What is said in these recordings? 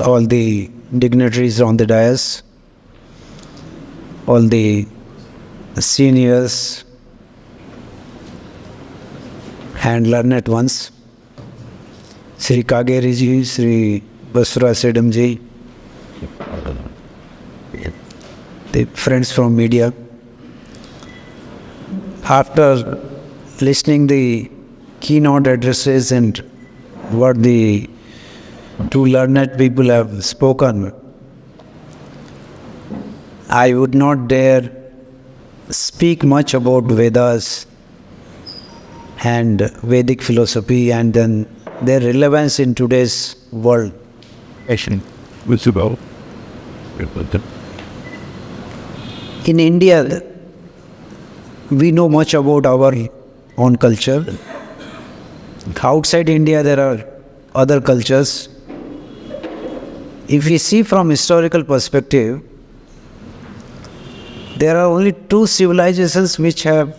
all the dignitaries on the dais, all the seniors and learned ones, Sri Kageri ji, Sri Basura Sedam ji, the friends from media. After listening the keynote addresses and what the two learned people have spoken, I would not dare speak much about Vedas and Vedic philosophy and then their relevance in today's world. In India, we know much about our own culture. Outside India, there are other cultures. If we see from historical perspective, there are only two civilizations which have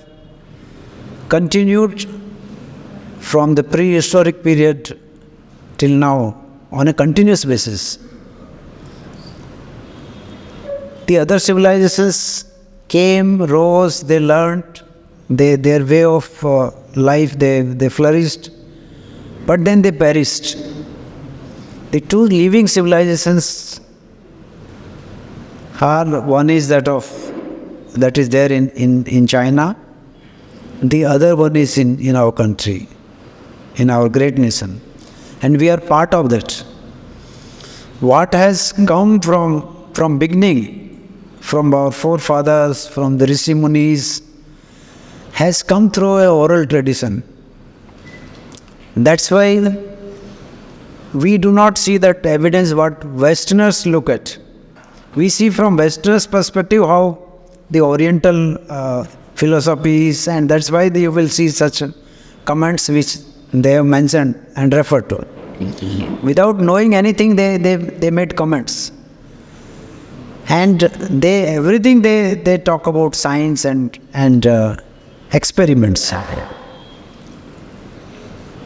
continued from the prehistoric period till now on a continuous basis. The other civilizations came, rose, they learned, their way of life, they flourished, but then they perished. The two living civilizations are, one is that is there in China, the other one is in our country, in our great nation, and we are part of that. What has come from beginning, from our forefathers, from the Rishi Munis, has come through an oral tradition. That's why we do not see that evidence what Westerners look at. We see from Westerners' perspective how the Oriental philosophies, and that's why you will see such comments which they have mentioned and referred to. Without knowing anything, they made comments. And everything they talk about science and experiments.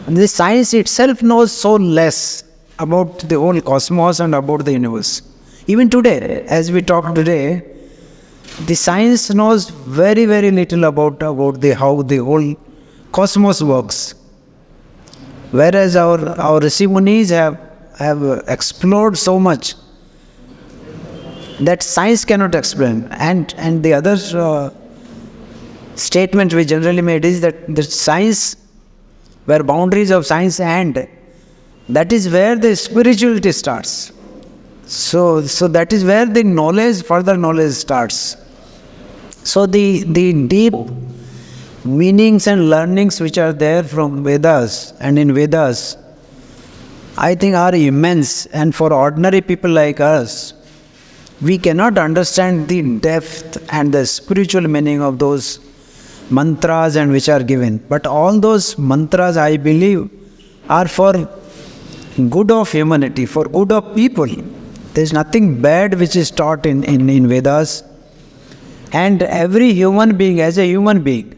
And the science itself knows so less about the whole cosmos and about the universe. Even today, as we talk today, the science knows very, very little about how the whole cosmos works. Whereas our Rishi Munis have explored so much that science cannot explain. And the other statement we generally made is that the science, where boundaries of science end, that is where the spirituality starts. So that is where the knowledge, further knowledge starts. So the deep meanings and learnings which are there from Vedas and in Vedas, I think are immense. And for ordinary people like us, we cannot understand the depth and the spiritual meaning of those mantras and which are given. But all those mantras, I believe, are for good of humanity, for good of people. There is nothing bad which is taught in Vedas. And every human being, as a human being,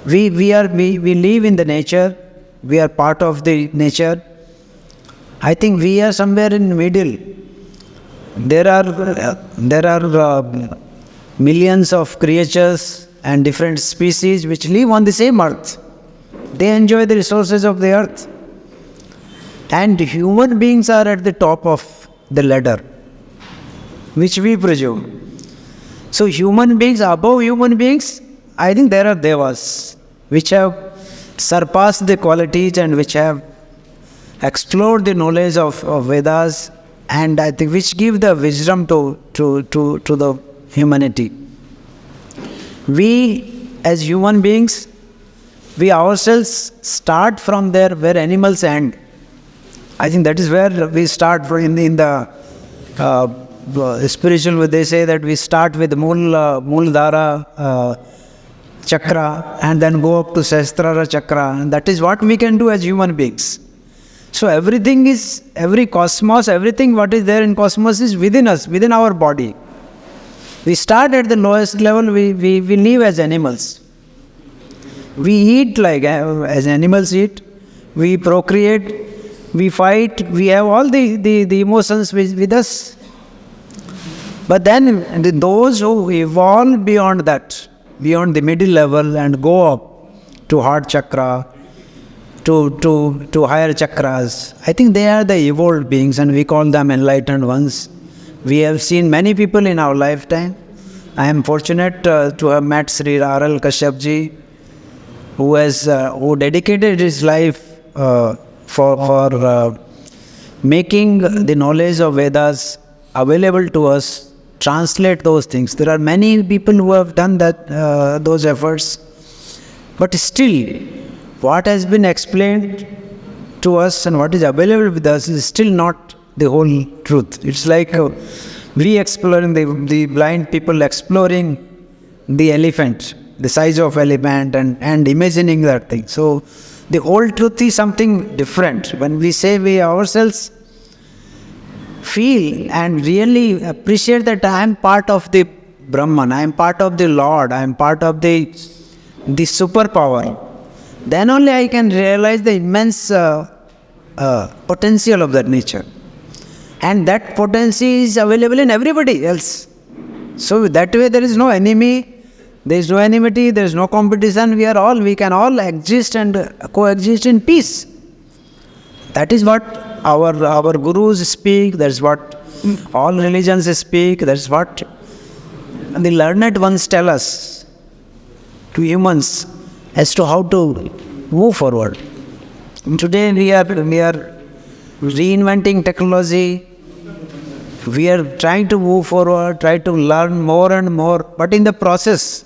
we live in the nature, we are part of the nature. I think we are somewhere in the middle. There are millions of creatures and different species which live on the same earth. They enjoy the resources of the earth. And human beings are at the top of the ladder, which we presume. So human beings, above human beings, I think there are devas, which have surpassed the qualities and which have explored the knowledge of Vedas, and I think which give the wisdom to the humanity. We as human beings, we ourselves start from there where animals end. I think that is where we start from in the spiritual, they say that we start with Mooladhara chakra and then go up to Sahasrara chakra, and that is what we can do as human beings. So every cosmos, everything what is there in cosmos is within us, within our body. We start at the lowest level, we live as animals. We eat like as animals eat, we procreate, we fight, we have all the emotions with us. But then those who evolve beyond that, beyond the middle level and go up to heart chakra, to higher chakras, I think they are the evolved beings, and we call them enlightened ones. We have seen many people in our lifetime. I am fortunate to have met Sri R.L. Kashyap ji, who dedicated his life for making the knowledge of Vedas available to us, translate those things. There are many people who have done that, those efforts. But still, what has been explained to us and what is available with us is still not the whole truth. It's like we exploring, the blind people exploring the elephant, the size of elephant, and imagining that thing. So the whole truth is something different. When we say, we ourselves feel and really appreciate that I am part of the Brahman, I am part of the Lord, I am part of the superpower, then only I can realize the immense potential of that nature. And that potential is available in everybody else. So that way there is no enemy, there is no enmity, there is no competition. We can all exist and coexist in peace. That is what our gurus speak, that is what all religions speak, that is what the learned ones tell us to humans as to how to move forward. Today we are reinventing technology. We are trying to move forward, try to learn more and more. But in the process,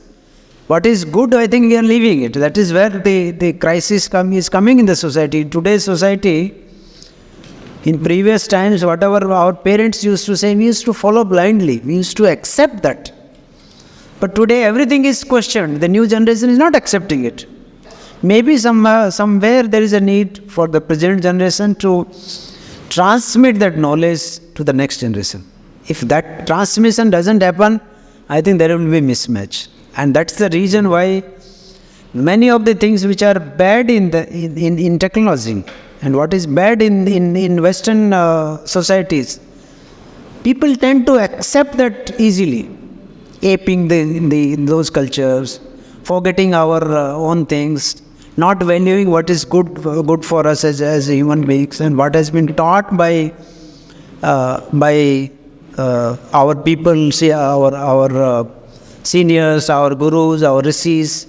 what is good, I think we are leaving it. That is where the crisis is coming in the society. In today's society, in previous times, whatever our parents used to say, we used to follow blindly. We used to accept that. But today everything is questioned. The new generation is not accepting it. Maybe somewhere there is a need for the present generation to transmit that knowledge to the next generation. If that transmission doesn't happen, I think there will be mismatch. And that's the reason why many of the things which are bad in technology and what is bad in Western societies, people tend to accept that easily, aping those cultures, forgetting our own things, not valuing what is good for us as human beings, and what has been taught by our people, our seniors, our gurus, our rishis.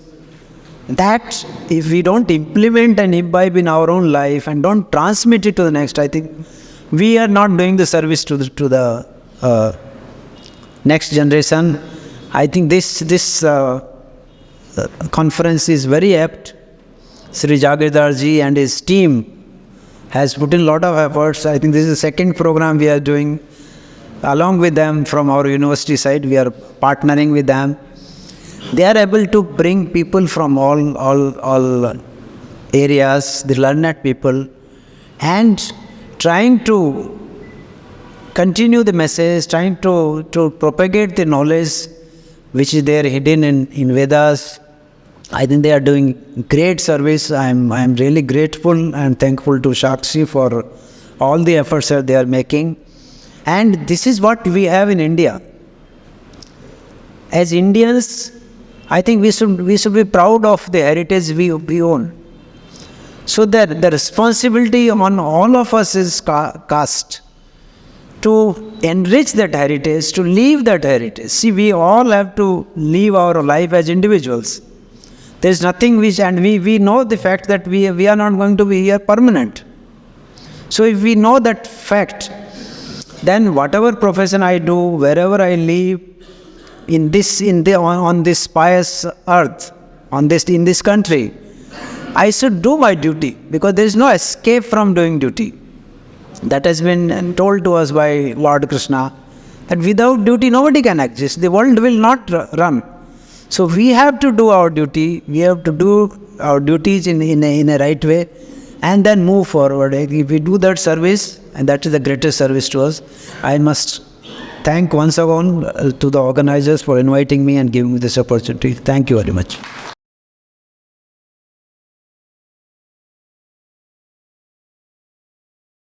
That if we don't implement and imbibe in our own life and don't transmit it to the next, I think we are not doing the service to the next generation. I think this conference is very apt. Sri Jagirdar ji and his team has put in a lot of efforts. I think this is the second program we are doing along with them from our university side. We are partnering with them. They are able to bring people from all areas, the learned people, and trying to continue the message, trying to propagate the knowledge which is there hidden in Vedas. I think they are doing great service. I am really grateful and thankful to Shakshi for all the efforts that they are making. And this is what we have in India. As Indians, I think we should be proud of the heritage we own. So that the responsibility on all of us is cast to enrich that heritage, to live that heritage. See, we all have to live our life as individuals. There is nothing and we know the fact that we are not going to be here permanent. So if we know that fact, then whatever profession I do, wherever I live, on this pious earth, in this country, I should do my duty, because there is no escape from doing duty. That has been told to us by Lord Krishna, that without duty nobody can exist. The world will not run. So we have to do our duty. We have to do our duties in a right way, and then move forward. If we do that service, and that is the greatest service to us, I must thank once again to the organizers for inviting me and giving me this opportunity. Thank you very much.